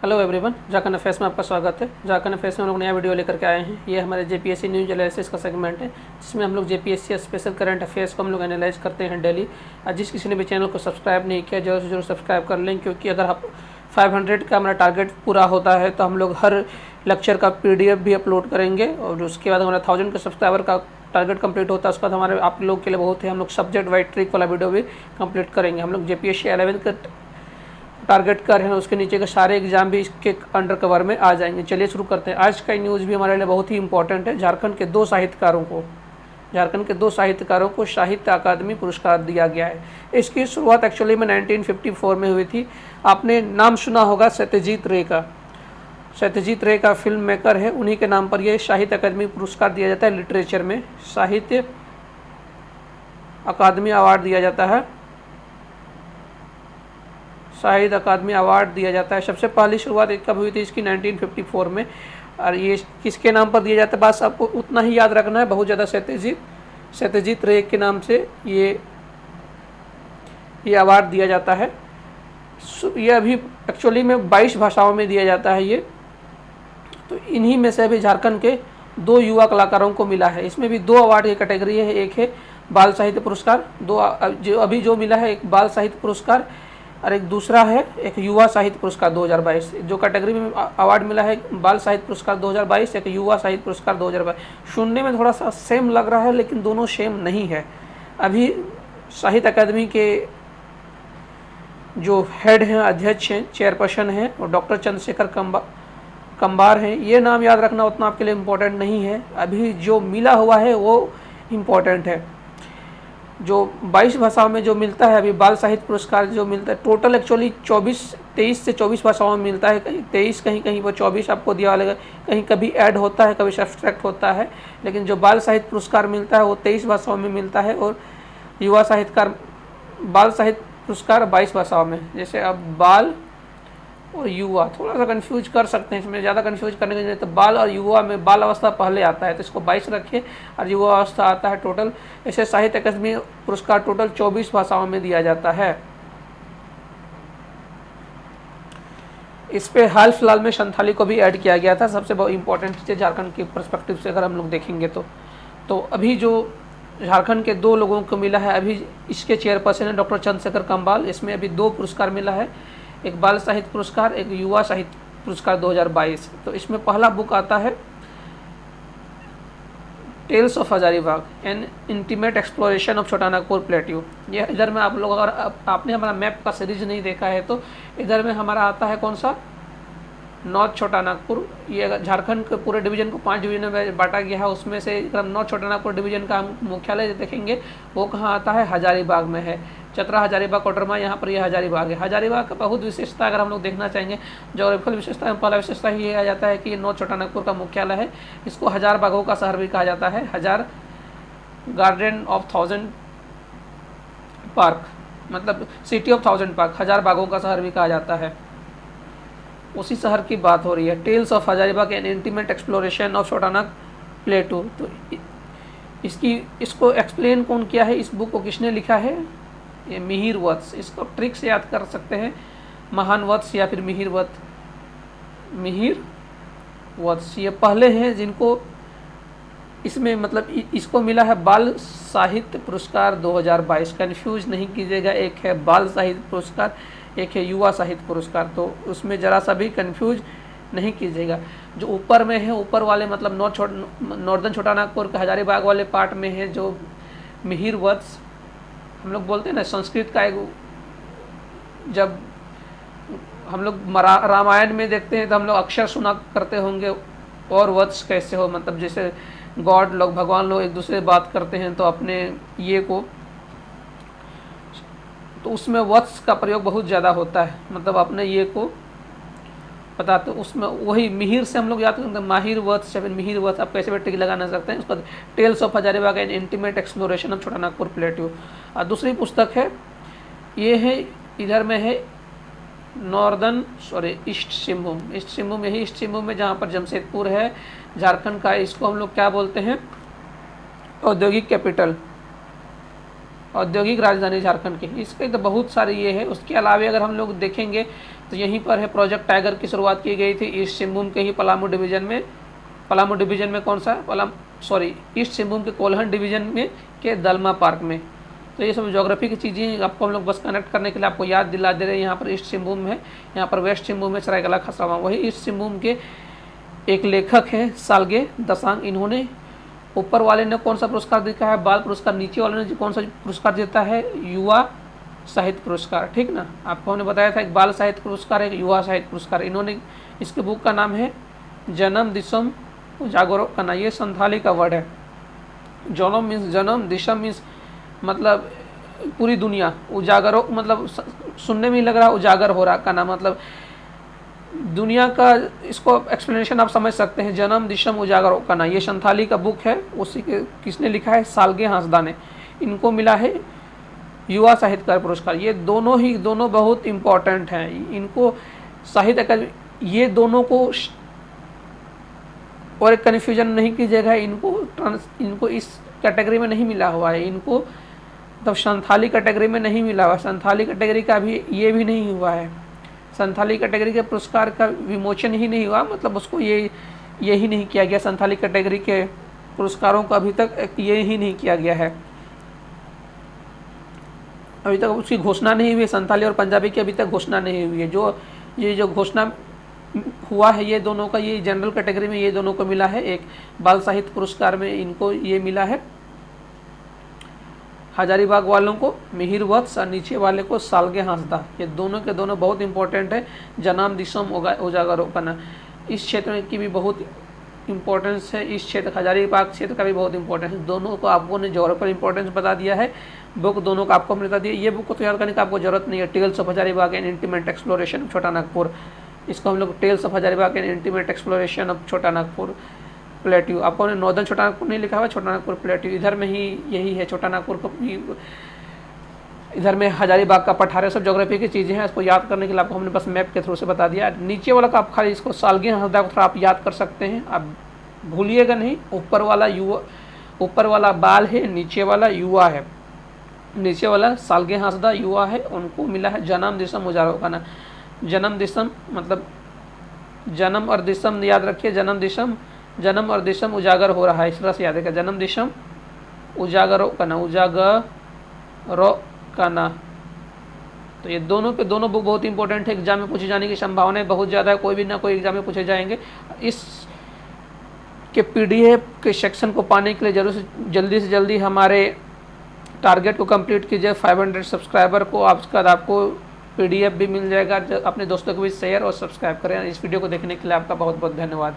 Hello everyone, Jharkhand affairs में आपका स्वागत है। झारखंड अफेयर्स में हम लोग नया वीडियो लेकर के आए हैं। ये हमारे जेपीएससी न्यूज एनालिसिस का सेगमेंट है, जिसमें हम लोग जेपीएससी स्पेशल करंट अफेयर्स को हम लोग एनालाइज करते हैं डेली। और जिस किसी ने भी चैनल को सब्सक्राइब नहीं किया, जरूर से जरूर सब्सक्राइब कर लें, क्योंकि अगर आप 500 का हमारा टारगेट पूरा होता है तो हम लोग हर लेक्चर का PDF भी अपलोड करेंगे। और उसके बाद हमारा 1000 के सब्सक्राइबर का टारगेट कंप्लीट होता है, उसके बाद हमारे आप लोग के लिए बहुत है, हम लोग सब्जेक्ट वाइज ट्रिक वाला वीडियो भी कंप्लीट करेंगे। हम लोग जेपीएससी 11 का टारगेट कर रहे हैं, उसके नीचे के सारे एग्जाम भी इसके अंडर कवर में आ जाएंगे। चलिए शुरू करते हैं। आज का न्यूज़ भी हमारे लिए बहुत ही इंपॉर्टेंट है। झारखंड के दो साहित्यकारों को साहित्य अकादमी पुरस्कार दिया गया है। इसकी शुरुआत एक्चुअली में 1954 में हुई थी। आपने नाम सुना होगा सत्यजीत रे का फिल्म मेकर है, उन्हीं के नाम पर यह साहित्य अकादमी पुरस्कार दिया जाता है। लिटरेचर में साहित्य अकादमी अवार्ड दिया जाता है, साहित्य अकादमी अवार्ड दिया जाता है। सबसे पहली शुरुआत कब हुई थी इसकी? 1954 में। और ये किसके नाम पर दिया जाता है? बस आपको उतना ही याद रखना है, बहुत ज़्यादा सत्यजीत रे के नाम से ये अवार्ड दिया जाता है। ये अभी एक्चुअली में 22 भाषाओं में दिया जाता है ये। तो इन्हीं में से अभी झारखंड के 2 युवा कलाकारों को मिला है। इसमें भी 2 अवार्ड की कैटेगरी है, एक है बाल साहित्य पुरस्कार, जो मिला है, एक बाल साहित्य पुरस्कार और एक दूसरा है एक युवा साहित्य पुरस्कार 2022। जो कैटेगरी में अवार्ड मिला है, बाल साहित्य पुरस्कार 2022, एक युवा साहित्य पुरस्कार 2022। सुनने में थोड़ा सा सेम लग रहा है, लेकिन दोनों सेम नहीं है। अभी साहित्य अकादमी के जो हेड हैं, अध्यक्ष हैं, चेयरपर्सन हैं, और डॉक्टर चंद्रशेखर कंबार हैं। ये नाम याद रखना उतना आपके लिए इम्पोर्टेंट नहीं है। अभी जो मिला हुआ है वो इम्पोर्टेंट है। जो 22 भाषाओं में जो मिलता है अभी बाल साहित्य पुरस्कार जो मिलता है, टोटल एक्चुअली 23 से 24 भाषाओं में मिलता है। कहीं 23, कहीं पर 24 आपको दिया लगेगा, कहीं कभी ऐड होता है, कभी सब्सट्रैक्ट होता है। लेकिन जो बाल साहित्य पुरस्कार मिलता है वो 23 भाषाओं में मिलता है, और बाल साहित्य पुरस्कार 22 भाषाओं में। जैसे अब बाल और युवा थोड़ा सा कंफ्यूज कर सकते हैं, इसमें ज़्यादा कंफ्यूज करने की नहीं। तो बाल और युवा में बाल अवस्था पहले आता है, तो इसको 22 रखिए, और युवा अवस्था आता है टोटल। ऐसे साहित्य अकादमी पुरस्कार टोटल 24 भाषाओं में दिया जाता है। इस पे हाल फिलहाल में संथाली को भी ऐड किया गया था। सबसे बहुत इंपॉर्टेंट चीज़ है झारखंड के पर्सपेक्टिव से अगर हम लोग देखेंगे तो अभी जो झारखंड के 2 लोगों को मिला है, अभी इसके चेयरपर्सन है डॉक्टर चंद्रशेखर कंबाल। इसमें अभी 2 पुरस्कार मिला है, एक बाल साहित्य पुरस्कार, एक युवा साहित्य पुरस्कार 2022। तो इसमें पहला बुक आता है tales of Hazaribagh, an intimate exploration of Chota Nagpur plateau. ये इधर में आप लोग अगर आपने हमारा मैप का सीरीज नहीं देखा है तो इधर में हमारा आता है कौन सा? नॉर्थ छोटा नागपुर। ये झारखंड के पूरे डिवीजन को 5 डिवीजन में बांटा गया है। उसमें से नॉर्थ छोटा नागपुर डिवीजन का हम मुख्यालय देखेंगे, वो कहाँ आता है? हजारीबाग में है। चतरा हजारीबाग कोडरमा, यहाँ पर यह हजारीबाग है। हजारीबाग का बहुत विशेषता अगर हम लोग देखना चाहेंगे, जोग्राफिकल विशेषता में पहला विशेषता ये आ जाता है कि ये नॉर्थ छोटा नागपुर का मुख्यालय है। इसको 1000 बागों का शहर भी कहा जाता है। 1000 गार्डन ऑफ 1000 पार्क, मतलब सिटी ऑफ 1000 पार्क, 1000 बागों का शहर भी कहा जाता है। उसी शहर की बात हो रही है। Tales of Hazaribagh an intimate exploration of Chota Nag प्लेटू। तो इसको एक्सप्लेन कौन किया है? इस बुक को किसने लिखा है? ये मिहिर वत्स। इसको ट्रिक से याद कर सकते हैं, महान वत्स या फिर मिहिर वत्स। ये पहले हैं जिनको इसमें मतलब इसको मिला है बाल साहित्य पुरस्कार 2022। कंफ्यूज नहीं कीजिएगा, एक है बाल साहित्य पुरस्कार, एक है युवा साहित्य पुरस्कार। तो उसमें ज़रा सा भी कंफ्यूज नहीं कीजिएगा। जो ऊपर में है, ऊपर वाले मतलब नॉर्दर्न छोटा नागपुर के हजारीबाग वाले पार्ट में है जो मिहिर वत्स हम लोग बोलते हैं ना। संस्कृत का एक, जब हम लोग रामायण में देखते हैं तो हम लोग अक्षर सुना करते होंगे, और वत्स कैसे हो, मतलब जैसे गॉड लोग, भगवान लोग एक दूसरे से बात करते हैं तो अपने ये को, तो उसमें वत्स का प्रयोग बहुत ज़्यादा होता है, मतलब अपने ये को पता। तो उसमें वही मिहिर से हम लोग याद करते हैं, माहिर वत्स या फिर मिहिर वत्स, आप कैसे भी टिक लगा सकते हैं। उसका tales of Hazaribagh an intimate exploration of Chota Nagpur plateau. और दूसरी पुस्तक है, ये है इधर में है ईस्ट सिंहभूम, यही ईस्ट सिंहभूम में जहाँ पर जमशेदपुर है झारखंड का। इसको हम लोग क्या बोलते हैं? औद्योगिक कैपिटल। औद्योगिक राजधानी झारखंड की, इसके तो बहुत सारे ये है। उसके अलावा अगर हम लोग देखेंगे तो यहीं पर है प्रोजेक्ट टाइगर की शुरुआत की गई थी ईस्ट सिंहभूम के ही पलामू डिवीजन में। पलामू डिवीजन में कौन सा ईस्ट सिंहभूम के कोल्हन डिवीजन में के दलमा पार्क में। तो ये सब ज्योग्राफी की चीज़ें आपको हम लोग बस कनेक्ट करने के लिए आपको याद दिला दे रहे हैं। यहाँ पर ईस्ट सिंहभूम है, यहाँ पर वेस्ट सिंहभूम है, सरायकेला खरसावां। वही ईस्ट सिंहभूम के एक लेखक हैं सालगे दसांग, इन्होंने ऊपर वाले ने कौन सा पुरस्कार देखा है, बाल पुरस्कार। नीचे वाले ने कौन सा पुरस्कार देता है, युवा साहित्य पुरस्कार, ठीक ना। आपको हमने बताया था एक बाल साहित्य पुरस्कार है, एक युवा साहित्य पुरस्कार। इन्होंने इसके बुक का नाम है जन्म दिसम उजागरो कना, ये संथाली का वर्ड है। जनम मीन्स जन्म, दिशम मीन्स मतलब पूरी दुनिया, उजागरो मतलब सुनने में लग रहा है उजागर हो रहा, कना मतलब दुनिया का। इसको एक्सप्लेनेशन आप समझ सकते हैं, जन्म दिशम उजागर करना। ये संथाली का बुक है, उसी के किसने लिखा है, सालगे हांसदा ने। इनको मिला है युवा साहित्यकार पुरस्कार। ये दोनों बहुत इम्पोर्टेंट हैं। इनको साहित्य अकादमी, ये दोनों को और एक कन्फ्यूजन नहीं कीजिएगा, इनको इस कैटेगरी में नहीं मिला हुआ है। इनको तब संथाली कैटेगरी में नहीं मिला हुआ, संथाली कैटेगरी का भी ये भी नहीं हुआ है। संथाली कैटेगरी के पुरस्कार का विमोचन ही नहीं हुआ, मतलब उसको यही नहीं किया गया। संथाली कैटेगरी के पुरस्कारों का अभी तक ये ही नहीं किया गया है, अभी तक उसकी घोषणा नहीं हुई। संथाली और पंजाबी की अभी तक घोषणा नहीं हुई है। ये जो घोषणा हुआ है ये दोनों का, ये जनरल कैटेगरी में ये दोनों को मिला है। एक बाल साहित्य पुरस्कार में इनको ये मिला है, हजारीबाग वालों को मिहिर वत्स और नीचे वाले को सालगे हांसदा। ये दोनों के दोनों बहुत इंपॉर्टेंट है। जनाम दिसम उजागर करना, इस क्षेत्र की भी बहुत इंपॉर्टेंस है। इस क्षेत्र हजारीबाग क्षेत्र का भी बहुत इंपॉर्टेंस है। दोनों को आपको ने जोग्राफिकल इंपॉर्टेंस बता दिया है। बुक दोनों का आपको हमने बता दिया। ये बुक को तैयार करने का आपको जरूरत नहीं है। Tales of Hazaribagh and intimate exploration Chota Nagpur, इसको हम लोग tales of Hazaribagh and intimate exploration of Chota Nagpur plateau. आपको नॉर्दर्न छोटा नागपुर नहीं लिखा हुआ, छोटा नागपुर प्लेट्यू इधर में ही यही है। छोटा नागपुर को इधर में हजारीबाग का पठार है। सब ज्योग्राफी की चीज़ें हैं, इसको याद करने के लिए आपको हमने बस मैप के थ्रू से बता दिया। नीचे वाला का आप खाली इसको सालगे हांसदा को थोड़ा आप याद कर सकते हैं, आप भूलिएगा नहीं। ऊपर वाला बाल है, नीचे वाला युवा है। नीचे वाला सालगे हांसदा युवा है, उनको मिला है जन्म दिसम उजागर करना। जन्म दिसम मतलब जन्म और दिसम याद रखिए, जन्म और दिसम उजागर हो रहा है, इस तरह से याद रखिए। जन्म दिसम उजागरो करना। तो ये दोनों के दोनों बुक बहुत इंपॉर्टेंट है। एग्जाम में पूछे जाने की संभावनाएं बहुत ज़्यादा है, कोई भी ना कोई एग्जाम में पूछे जाएंगे। इस के पीडीएफ के सेक्शन को पाने के लिए जल्दी से जल्दी हमारे टारगेट को कंप्लीट कीजिए 500 सब्सक्राइबर को। उसके बाद आपको पीडीएफ भी मिल जाएगा। अपने दोस्तों को भी शेयर और सब्सक्राइब करें। इस वीडियो को देखने के लिए आपका बहुत बहुत धन्यवाद।